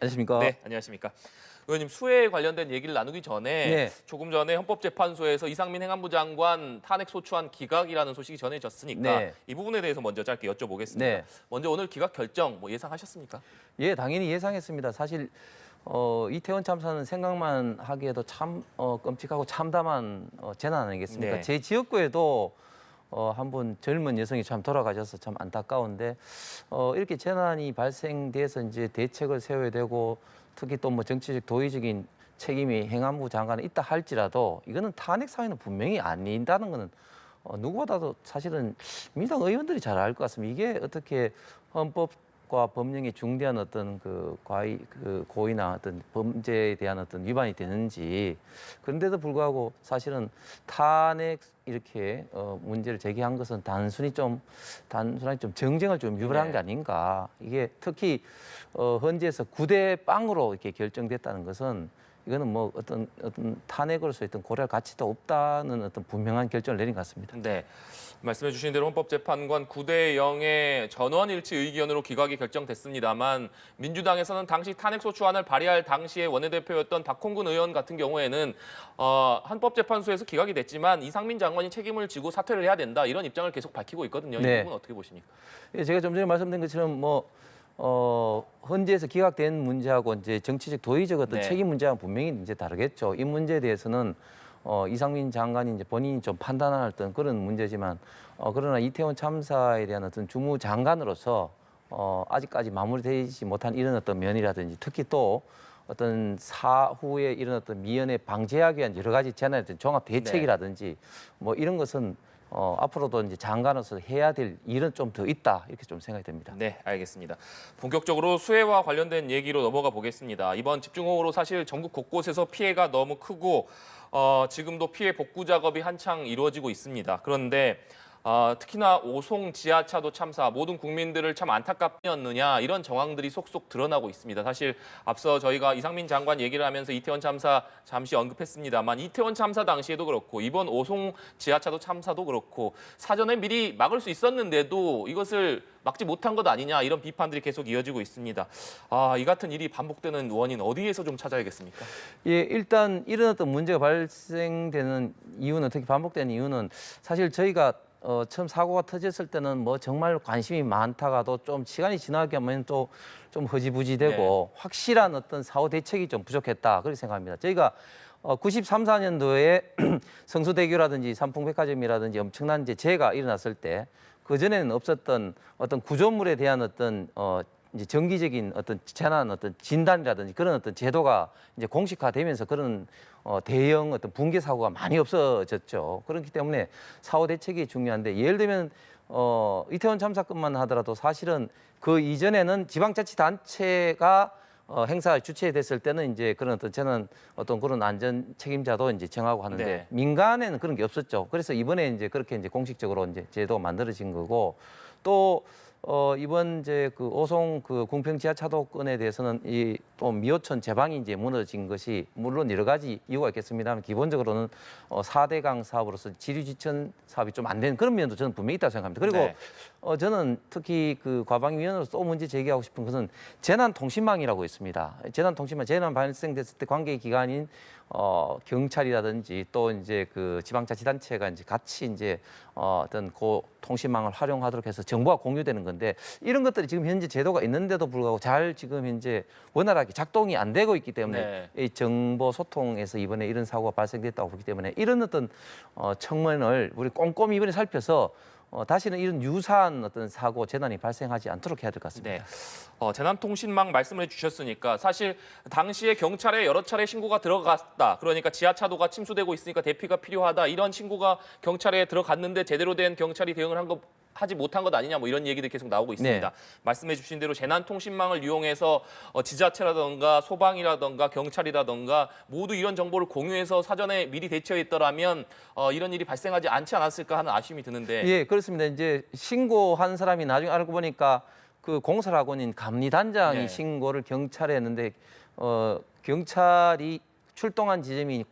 안녕하십니까? 네, 안녕하십니까. 의원님, 수해에 관련된 얘기를 나누기 전에 네. 조금 전에 헌법재판소에서 이상민 행안부 장관 탄핵 소추안 기각이라는 소식이 전해졌으니까 네. 이 부분에 대해서 먼저 짧게 여쭤보겠습니다. 네. 먼저 오늘 기각 결정 예상하셨습니까? 예, 당연히 예상했습니다. 사실 이태원 참사는 생각만 하기에도 참 끔찍하고 참담한 재난 아니겠습니까? 네. 제 지역구에도 한 분 젊은 여성이 참 돌아가셔서 참 안타까운데 이렇게 재난이 발생돼서 이제 대책을 세워야 되고 특히 또 뭐 정치적 도의적인 책임이 행안부 장관에 있다 할지라도 이거는 탄핵 사유는 분명히 아닌다는 거는 누구보다도 사실은 민주당 의원들이 잘 알 것 같습니다. 이게 어떻게 헌법과 법령에 중대한 어떤 그 고의나 어떤 범죄에 대한 어떤 위반이 되는지. 그런데도 불구하고 사실은 탄핵 이렇게 문제를 제기한 것은 단순히 좀 정쟁을 좀 유발한 게 아닌가. 이게 특히 헌재에서 9대 0으로 이렇게 결정됐다는 것은 이거는 뭐 어떤 탄핵으로서 어떤 고려할 가치도 없다는 어떤 분명한 결정을 내린 것 같습니다. 네. 말씀해 주신 대로 헌법재판관 9대 0의 전원일치 의견으로 기각이 결정됐습니다만 민주당에서는 당시 탄핵소추안을 발의할 당시의 원내대표였던 박홍근 의원 같은 경우에는 헌법재판소에서 기각이 됐지만 이상민 장관이 책임을 지고 사퇴를 해야 된다 이런 입장을 계속 밝히고 있거든요. 네. 이 부분 어떻게 보십니까? 예, 제가 좀 전에 말씀드린 것처럼 헌재에서 기각된 문제하고 이제 정치적 도의적 어떤 네. 책임 문제와 분명히 이제 다르겠죠. 이 문제에 대해서는 이상민 장관이 이제 본인이 좀 판단할 어떤 그런 문제지만 그러나 이태원 참사에 대한 어떤 주무장관으로서 아직까지 마무리되지 못한 이런 어떤 면이라든지 특히 또 어떤 사후에 이런 어떤 미연에 방지하기 위한 여러 가지 재난에 대한 종합 대책이라든지 뭐 이런 것은 앞으로도 이제 장관으로서 해야 될 일은 좀 더 있다 이렇게 좀 생각이 듭니다. 네, 알겠습니다. 본격적으로 수해와 관련된 얘기로 넘어가 보겠습니다. 이번 집중호우로 사실 전국 곳곳에서 피해가 너무 크고 지금도 피해 복구 작업이 한창 이루어지고 있습니다. 그런데 특히나 오송 지하차도 참사 모든 국민들을 참 안타깝였느냐 이런 정황들이 속속 드러나고 있습니다. 사실 앞서 저희가 이상민 장관 얘기를 하면서 이태원 참사 잠시 언급했습니다만 이태원 참사 당시에도 그렇고 이번 오송 지하차도 참사도 그렇고 사전에 미리 막을 수 있었는데도 이것을 막지 못한 것 아니냐 이런 비판들이 계속 이어지고 있습니다. 이 같은 일이 반복되는 원인 어디에서 좀 찾아야겠습니까? 예, 일단 이런 어떤 문제가 발생되는 이유는 특히 반복되는 이유는 사실 저희가 처음 사고가 터졌을 때는 뭐 정말 관심이 많다가도 좀 시간이 지나게 하면 또 좀 허지부지되고 확실한 어떤 사후 대책이 좀 부족했다 그렇게 생각합니다. 저희가 93, 4년도에 성수대교라든지 삼풍백화점이라든지 엄청난 이제 재해가 일어났을 때 그전에는 없었던 어떤 구조물에 대한 어떤 이제 정기적인 어떤 재난 어떤 진단이라든지 그런 어떤 제도가 이제 공식화되면서 그런 대형 어떤 붕괴 사고가 많이 없어졌죠. 그렇기 때문에 사후 대책이 중요한데 예를 들면 이태원 참사건만 하더라도 사실은 그 이전에는 지방자치단체가 행사 주최됐을 때는 이제 그런 어떤 재난 어떤 그런 안전 책임자도 이제 정하고 하는데 네. 민간에는 그런 게 없었죠. 그래서 이번에 이제 그렇게 이제 공식적으로 이제 제도가 만들어진 거고 또 이번 이제 그 오송 그 궁평 지하차도 건에 대해서는 이 또 미호천 제방이 이제 무너진 것이 물론 여러 가지 이유가 있겠습니다만 기본적으로는 4대강 사업으로서 지류지천 사업이 좀 안 되는 그런 면도 저는 분명히 있다고 생각합니다. 그리고 저는 특히 그 과방위원으로서 또 문제 제기하고 싶은 것은 재난통신망이라고 있습니다. 재난통신망 재난 발생됐을 때 관계 기관인 경찰이라든지 또 이제 그 지방자치단체가 이제 같이 이제 어떤 그 통신망을 활용하도록 해서 정보가 공유되는 건데 이런 것들이 지금 현재 제도가 있는데도 불구하고 잘 지금 현재 원활하게 작동이 안 되고 있기 때문에 이 정보 소통에서 이번에 이런 사고가 발생됐다고 보기 때문에 이런 어떤 청문을 우리 꼼꼼히 이번에 살펴서 다시는 이런 유사한 어떤 사고 재난이 발생하지 않도록 해야 될 것 같습니다. 네. 재난통신망 말씀을 해주셨으니까 사실 당시에 경찰에 여러 차례 신고가 들어갔다. 그러니까 지하차도가 침수되고 있으니까 대피가 필요하다. 이런 신고가 경찰에 들어갔는데 제대로 된 경찰이 대응을 하지 못한 것 아니냐 뭐 이런 얘기들이 계속 나오고 있습니다. 말씀해 주신 대로 재난통신망을 이용해서 지자체라든가 소방이라든가 경찰이라든가 모두 이런 정보를 공유해서 사전에 미리 대처했더라면 이런 일이 발생하지 않지 않았을까 하는 아쉬움이 드는데. 예, 그렇습니다. 이제 신고한 사람이 나중에 알고 보니까 그 공설학원인 감리단장이 신고를 경찰에 했는데 경찰이 출동한 지점이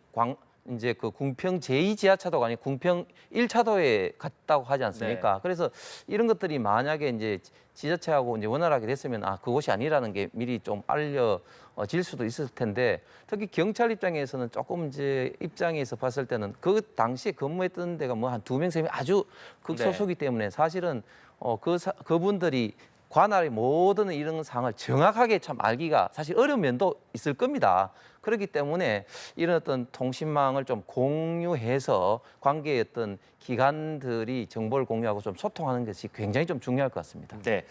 이제 그 궁평 제2 지하차도가 아니고 궁평 1차도에 갔다고 하지 않습니까? 그래서 이런 것들이 만약에 이제 지자체하고 이제 원활하게 됐으면 그것이 아니라는 게 미리 좀 알려질 수도 있을 텐데 특히 경찰 입장에서는 조금 이제 입장에서 봤을 때는 그 당시에 근무했던 데가 뭐 한 2명, 3명 아주 극소수기 때문에 사실은 그분들이 관할의 모든 이런 상황을 정확하게 참 알기가 사실 어려운 면도 있을 겁니다. 그렇기 때문에 이런 어떤 통신망을 좀 공유해서 관계의 어떤 기관들이 정보를 공유하고 좀 소통하는 것이 굉장히 좀 중요할 것 같습니다. 네.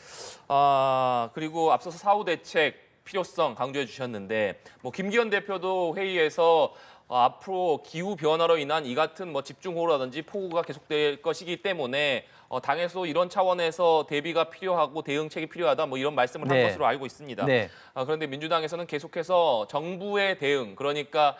그리고 앞서서 사후 대책 필요성 강조해 주셨는데 뭐 김기현 대표도 회의에서 앞으로 기후 변화로 인한 이 같은 뭐 집중호우라든지 폭우가 계속될 것이기 때문에 당에서 이런 차원에서 대비가 필요하고 대응책이 필요하다 뭐 이런 말씀을 한 네. 것으로 알고 있습니다. 네. 그런데 민주당에서는 계속해서 정부의 대응 그러니까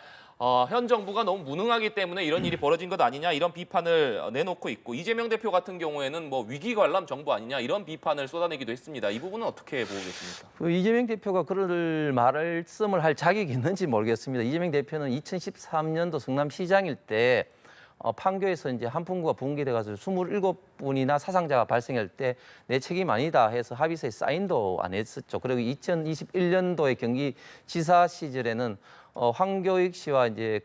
현 정부가 너무 무능하기 때문에 이런 일이 벌어진 것 아니냐 이런 비판을 내놓고 있고 이재명 대표 같은 경우에는 뭐 위기 관람 정부 아니냐 이런 비판을 쏟아내기도 했습니다. 이 부분은 어떻게 보고 계십니까? 그 이재명 대표가 그럴 말씀을 할 자격이 있는지 모르겠습니다. 이재명 대표는 2013년도 성남시장일 때 판교에서 이제 한풍구가 붕괴돼 가지고 27분이나 사상자가 발생할 때 내 책임 아니다 해서 합의서에 사인도 안 했었죠. 그리고 2021년도에 경기지사 시절에는 황교익 씨와 이제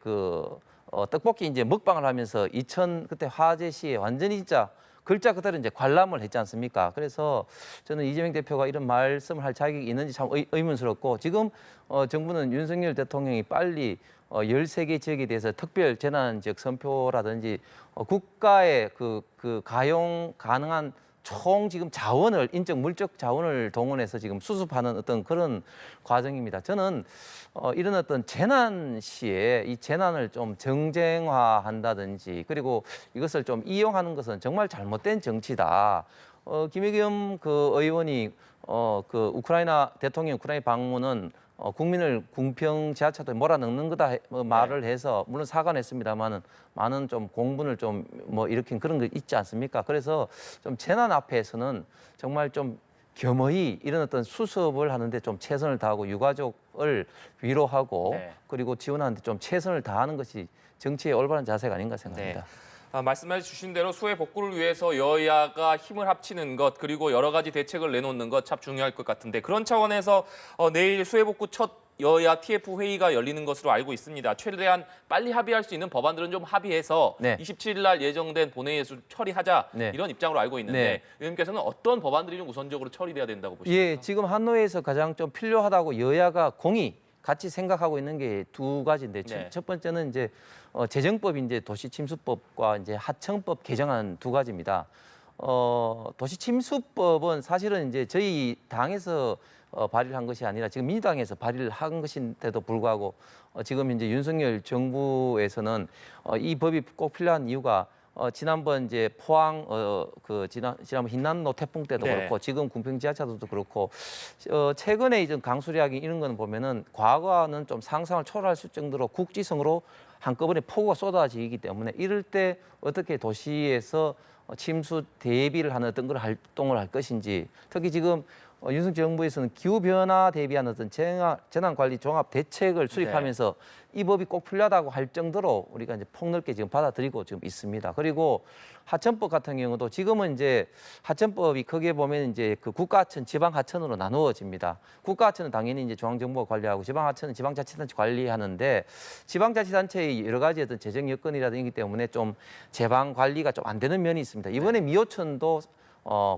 떡볶이 이제 먹방을 하면서 그때 화재시에 완전히 진짜 글자 그대로 이제 관람을 했지 않습니까? 그래서 저는 이재명 대표가 이런 말씀을 할 자격이 있는지 참 의문스럽고 지금 정부는 윤석열 대통령이 빨리 13개 지역에 대해서 특별 재난 지역 선포라든지 국가의 그 가용 가능한 총 지금 자원을 인적 물적 자원을 동원해서 지금 수습하는 어떤 그런 과정입니다. 저는 이런 어떤 재난 시에 이 재난을 좀 정쟁화한다든지 그리고 이것을 좀 이용하는 것은 정말 잘못된 정치다. 김의겸 의원이 우크라이나 대통령 우크라이나 방문은 국민을 궁평 지하차도에 몰아넣는 거다 말을 해서 물론 사과는 했습니다만은 많은 좀 공분을 좀 일으킨 그런 거 있지 않습니까? 그래서 좀 재난 앞에서는 정말 좀 겸허히 이런 어떤 수습을 하는데 좀 최선을 다하고 유가족을 위로하고 그리고 지원하는데 좀 최선을 다하는 것이 정치의 올바른 자세가 아닌가 생각합니다. 말씀해 주신 대로 수해 복구를 위해서 여야가 힘을 합치는 것 그리고 여러 가지 대책을 내놓는 것 참 중요할 것 같은데 그런 차원에서 내일 수해 복구 첫 여야 TF 회의가 열리는 것으로 알고 있습니다. 최대한 빨리 합의할 수 있는 법안들은 좀 합의해서 27일 날 예정된 본회의에서 처리하자 이런 입장으로 알고 있는데 의원님께서는 어떤 법안들이 좀 우선적으로 처리돼야 된다고 보십니까? 예, 지금 한노회에서 가장 좀 필요하다고 여야가 같이 생각하고 있는 게 두 가지인데 첫 번째는 이제 재정법 이제 도시침수법과 이제 하청법 개정안 두 가지입니다. 도시침수법은 사실은 이제 저희 당에서 발의를 한 것이 아니라 지금 민주당에서 발의를 한 것인데도 불구하고 지금 이제 윤석열 정부에서는 이 법이 꼭 필요한 이유가 지난번 이제 포항 지난번 흰남노 태풍 때도 그렇고 지금 궁평 지하차도도 그렇고 최근에 이제 강수량이 이런 거는 보면은 과거와는 좀 상상을 초월할 수 정도로 국지성으로 한꺼번에 폭우가 쏟아지기 때문에 이럴 때 어떻게 도시에서 침수 대비를 하는 어떤 그런 활동을 할 것인지 특히 지금 윤석열 정부에서는 기후변화 대비하는 어떤 재난관리 종합 대책을 수립하면서 이 법이 꼭 필요하다고 할 정도로 우리가 이제 폭넓게 지금 받아들이고 지금 있습니다. 그리고 하천법 같은 경우도 지금은 이제 하천법이 크게 보면 이제 그 국가하천, 지방하천으로 나누어집니다. 국가하천은 당연히 이제 중앙정부가 관리하고 지방하천은 지방자치단체 관리하는데 지방자치단체의 여러 가지 어떤 재정 여건이라든지 때문에 좀 제방 관리가 좀 안 되는 면이 있습니다. 이번에 미호천도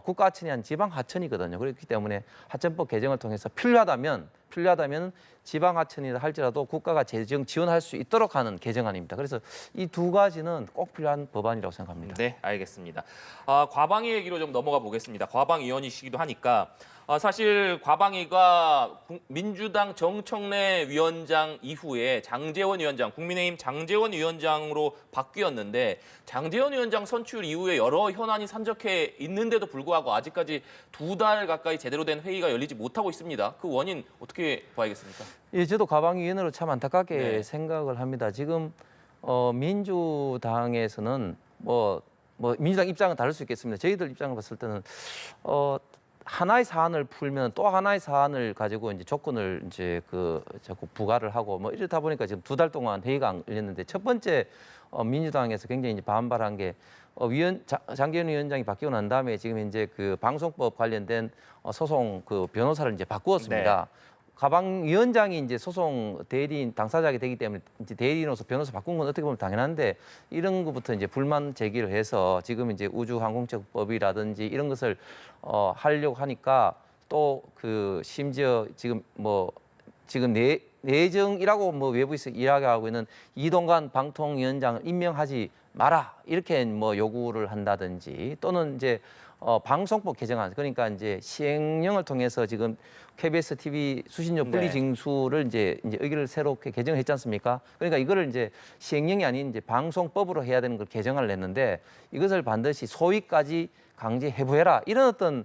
국가하천이 아닌 지방하천이거든요. 그렇기 때문에 하천법 개정을 통해서 필요하다면 지방하천이라 할지라도 국가가 재정 지원할 수 있도록 하는 개정안입니다. 그래서 이 두 가지는 꼭 필요한 법안이라고 생각합니다. 네, 알겠습니다. 과방위 얘기로 좀 넘어가 보겠습니다. 과방 위원이시기도 하니까 사실 과방위가 민주당 정청래 위원장 이후에 장제원 위원장, 국민의힘 장제원 위원장으로 바뀌었는데 장제원 위원장 선출 이후에 여러 현안이 산적해 있는데도 불구하고 아직까지 2달 가까이 제대로 된 회의가 열리지 못하고 있습니다. 그 원인 어떻게 봐야겠습니까? 예, 저도 과방위원으로 참 안타깝게 생각을 합니다. 지금 민주당에서는 민주당 입장은 다를 수 있겠습니다. 저희들 입장을 봤을 때는 하나의 사안을 풀면 또 하나의 사안을 가지고 이제 조건을 이제 그 자꾸 부과를 하고 뭐 이러다 보니까 지금 2달 동안 회의가 안 열렸는데 첫 번째 민주당에서 굉장히 이제 반발한 게 장기현 위원장이 바뀌고 난 다음에 지금 이제 그 방송법 관련된 소송 그 변호사를 이제 바꾸었습니다. 가방 위원장이 이제 소송 대리인 당사자가 되기 때문에 이제 대리인으로서 변호사 바꾼 건 어떻게 보면 당연한데 이런 것부터 이제 불만 제기를 해서 지금 이제 우주항공처법이라든지 이런 것을 하려고 하니까 또 그 심지어 지금 뭐 지금 내정이라고 뭐 외부에서 이야기하고 있는 이동관 방통위원장을 임명하지 마라 이렇게 뭐 요구를 한다든지 또는 이제 방송법 개정안 그러니까 이제 시행령을 통해서 지금 KBS TV 수신료 분리 징수를 이제 의결을 새롭게 개정했지 않습니까? 그러니까 이거를 이제 시행령이 아닌 이제 방송법으로 해야 되는 걸 개정을 냈는데 이것을 반드시 소위까지 강제 해부해라 이런 어떤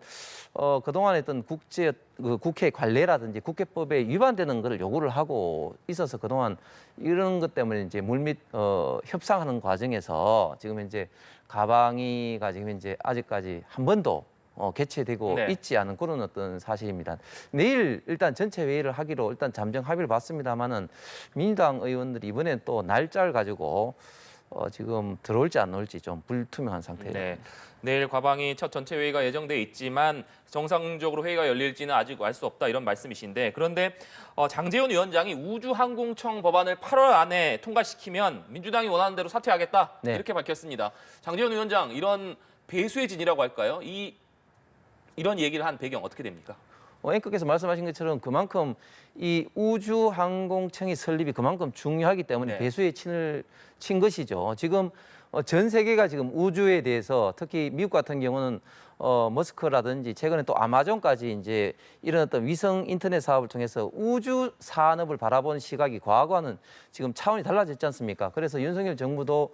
그동안 했던 국회 관례라든지 국회법에 위반되는 것을 요구를 하고 있어서 그동안 이런 것 때문에 이제 물밑 협상하는 과정에서 지금 이제 가방위가 지금 이제 아직까지 한 번도 개최되고 있지 않은 그런 어떤 사실입니다. 내일 일단 전체 회의를 하기로 일단 잠정 합의를 봤습니다만은 민주당 의원들이 이번엔 또 날짜를 가지고 지금 들어올지 안 올지 좀 불투명한 상태예요. 네. 내일 과방위 첫 전체 회의가 예정돼 있지만 정상적으로 회의가 열릴지는 아직 알 수 없다 이런 말씀이신데 그런데 장제원 위원장이 우주항공청 법안을 8월 안에 통과시키면 민주당이 원하는 대로 사퇴하겠다 이렇게 밝혔습니다. 장제원 위원장 이런 배수의 진이라고 할까요? 이런 얘기를 한 배경 어떻게 됩니까? 앵커께서 말씀하신 것처럼 그만큼 이 우주항공청의 설립이 그만큼 중요하기 때문에 배수의 진을 친 것이죠. 지금 전 세계가 지금 우주에 대해서 특히 미국 같은 경우는 머스크라든지 최근에 또 아마존까지 이제 이런 어떤 위성 인터넷 사업을 통해서 우주 산업을 바라보는 시각이 과거와는 지금 차원이 달라졌지 않습니까? 그래서 윤석열 정부도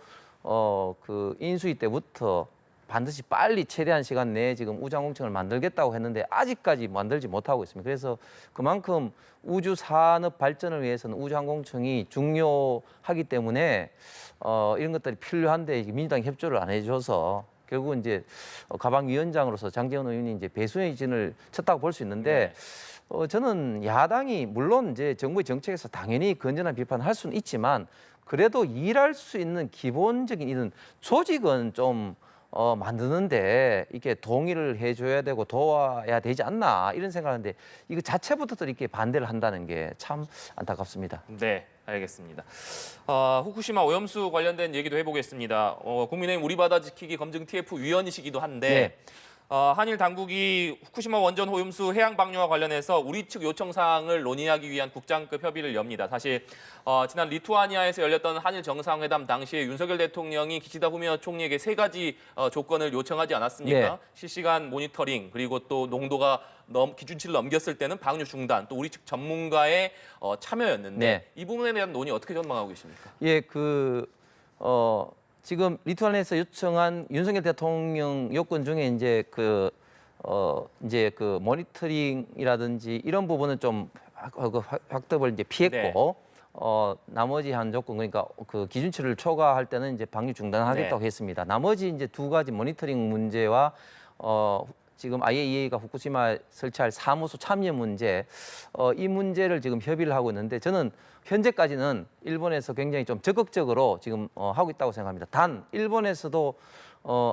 그 인수위 때부터 반드시 빨리 최대한 시간 내에 지금 우주항공청을 만들겠다고 했는데 아직까지 만들지 못하고 있습니다. 그래서 그만큼 우주 산업 발전을 위해서는 우주항공청이 중요하기 때문에 이런 것들이 필요한데 민주당이 협조를 안 해줘서 결국 이제 가방위원장으로서 장제원 의원이 이제 배수의 진을 쳤다고 볼 수 있는데 저는 야당이 물론 이제 정부의 정책에서 당연히 건전한 비판을 할 수는 있지만 그래도 일할 수 있는 기본적인 이런 조직은 좀 만드는데 이렇게 동의를 해줘야 되고 도와야 되지 않나 이런 생각하는데 이거 자체부터 이렇게 반대를 한다는 게 참 안타깝습니다. 네, 알겠습니다. 후쿠시마 오염수 관련된 얘기도 해보겠습니다. 국민의힘 우리 바다 지키기 검증 TF 위원이시기도 한데 한일 당국이 후쿠시마 원전 오염수 해양 방류와 관련해서 우리 측 요청 사항을 논의하기 위한 국장급 협의를 엽니다. 사실 지난 리투아니아에서 열렸던 한일 정상회담 당시에 윤석열 대통령이 기시다 후미오 총리에게 3가지 조건을 요청하지 않았습니까? 실시간 모니터링 그리고 또 농도가 기준치를 넘겼을 때는 방류 중단, 또 우리 측 전문가의 참여였는데 이 부분에 대한 논의 어떻게 전망하고 계십니까? 지금 리투아니아에서 요청한 윤석열 대통령 요건 중에 이제 그 모니터링이라든지 이런 부분은 좀 확답을 이제 피했고 나머지 한 조건 그러니까 그 기준치를 초과할 때는 이제 방류 중단하겠다고 했습니다. 나머지 이제 2가지 모니터링 문제와 지금 IAEA가 후쿠시마 설치할 사무소 참여 문제, 이 문제를 지금 협의를 하고 있는데 저는 현재까지는 일본에서 굉장히 좀 적극적으로 지금 하고 있다고 생각합니다. 단 일본에서도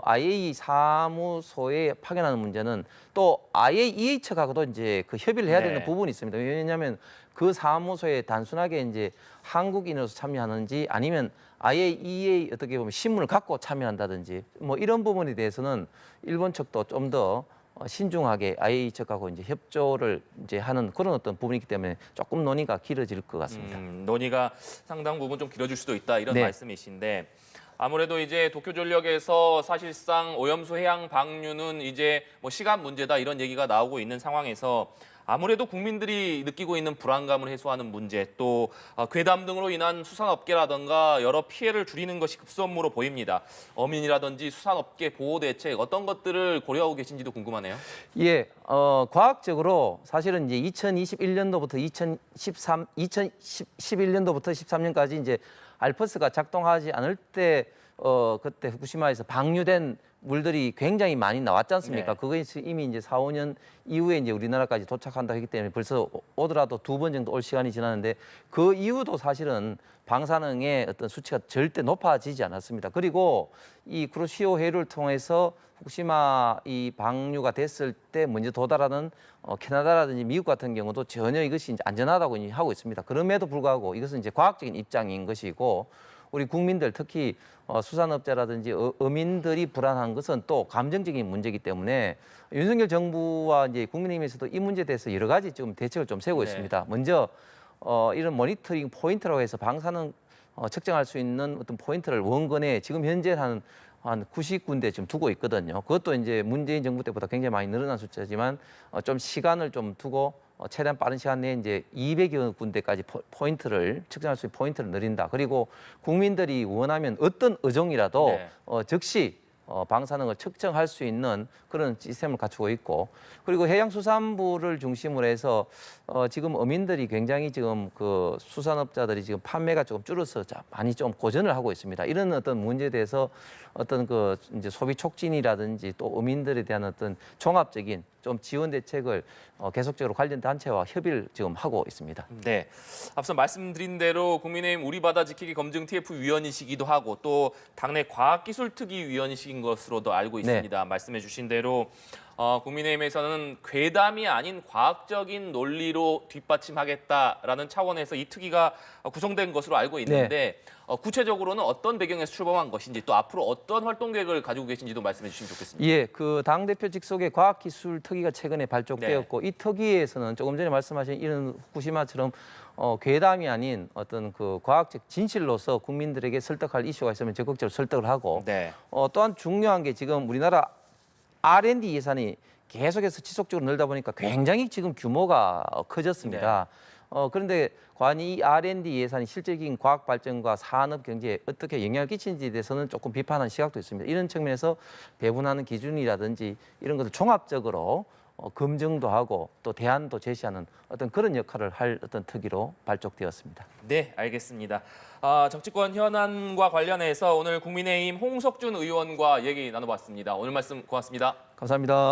IAEA 사무소에 파견하는 문제는 또 IAEA 측하고도 이제 그 협의를 해야 되는 부분이 있습니다. 왜냐하면 그 사무소에 단순하게 이제 한국인으로서 참여하는지 아니면 IAEA 어떻게 보면 신문을 갖고 참여한다든지 뭐 이런 부분에 대해서는 일본 측도 좀 더 신중하게 IAEA 측하고 이제 협조를 이제 하는 그런 어떤 부분이기 때문에 조금 논의가 길어질 것 같습니다. 논의가 상당 부분 좀 길어질 수도 있다 이런 말씀이신데 아무래도 이제 도쿄전력에서 사실상 오염수 해양 방류는 이제 뭐 시간 문제다 이런 얘기가 나오고 있는 상황에서 아무래도 국민들이 느끼고 있는 불안감을 해소하는 문제 또 괴담 등으로 인한 수산업계라든가 여러 피해를 줄이는 것이 급선무로 보입니다. 어민이라든지 수산업계 보호 대책 어떤 것들을 고려하고 계신지도 궁금하네요. 과학적으로 사실은 이제 2021년도부터 2011년도부터 13년까지 이제 알프스가 작동하지 않을 때 그때 후쿠시마에서 방류된 물들이 굉장히 많이 나왔지 않습니까? 네. 그것이 이미 이제 4, 5년 이후에 이제 우리나라까지 도착한다 했기 때문에 벌써 오더라도 2번 정도 올 시간이 지났는데 그 이후도 사실은 방사능의 어떤 수치가 절대 높아지지 않았습니다. 그리고 이 쿠로시오 해류를 통해서 후쿠시마 이 방류가 됐을 때 먼저 도달하는 캐나다라든지 미국 같은 경우도 전혀 이것이 이제 안전하다고 이제 하고 있습니다. 그럼에도 불구하고 이것은 이제 과학적인 입장인 것이고 우리 국민들 특히 수산업자라든지 어민들이 불안한 것은 또 감정적인 문제이기 때문에 윤석열 정부와 이제 국민의힘에서도 이 문제에 대해서 여러 가지 좀 대책을 좀 세우고 네. 있습니다. 먼저 이런 모니터링 포인트라고 해서 방사능 측정할 수 있는 어떤 포인트를 원건에 지금 현재 한 90군데 지금 두고 있거든요. 그것도 이제 문재인 정부 때보다 굉장히 많이 늘어난 숫자지만 좀 시간을 좀 두고 최대한 빠른 시간 내에 이제 200여 군데까지 포인트를 측정할 수 있는 포인트를 늘린다. 그리고 국민들이 원하면 어떤 어종이라도 네. 즉시 방사능을 측정할 수 있는 그런 시스템을 갖추고 있고 그리고 해양수산부를 중심으로 해서 지금 어민들이 굉장히 지금 그 수산업자들이 지금 판매가 조금 줄어서 많이 좀 고전을 하고 있습니다. 이런 어떤 문제에 대해서 어떤 그 이제 소비 촉진이라든지 또 어민들에 대한 어떤 종합적인 좀 지원 대책을 계속적으로 관련 단체와 협의를 지금 하고 있습니다. 네, 앞서 말씀드린 대로 국민의힘 우리 바다 지키기 검증 TF 위원이시기도 하고 또 당내 과학기술특위 위원이신 것으로도 알고 있습니다. 말씀해주신 대로 국민의힘에서는 괴담이 아닌 과학적인 논리로 뒷받침하겠다라는 차원에서 이 특위가 구성된 것으로 알고 있는데 구체적으로는 어떤 배경에서 출범한 것인지 또 앞으로 어떤 활동 계획을 가지고 계신지도 말씀해 주시면 좋겠습니다. 예, 그 당대표 직속의 과학기술특위가 최근에 발족되었고 이 특위에서는 조금 전에 말씀하신 이런 후쿠시마처럼 괴담이 아닌 어떤 그 과학적 진실로서 국민들에게 설득할 이슈가 있으면 적극적으로 설득을 하고 네. 또한 중요한 게 지금 우리나라 R&D 예산이 계속해서 지속적으로 늘다 보니까 굉장히 지금 규모가 커졌습니다. 그런데 과연 이 R&D 예산이 실질적인 과학 발전과 산업 경제에 어떻게 영향을 끼치는지에 대해서는 조금 비판하는 시각도 있습니다. 이런 측면에서 배분하는 기준이라든지 이런 것을 종합적으로 검증도 하고 또 대안도 제시하는 어떤 그런 역할을 할 어떤 특위로 발족되었습니다. 네, 알겠습니다. 정치권 현안과 관련해서 오늘 국민의힘 홍석준 의원과 얘기 나눠봤습니다. 오늘 말씀 고맙습니다. 감사합니다.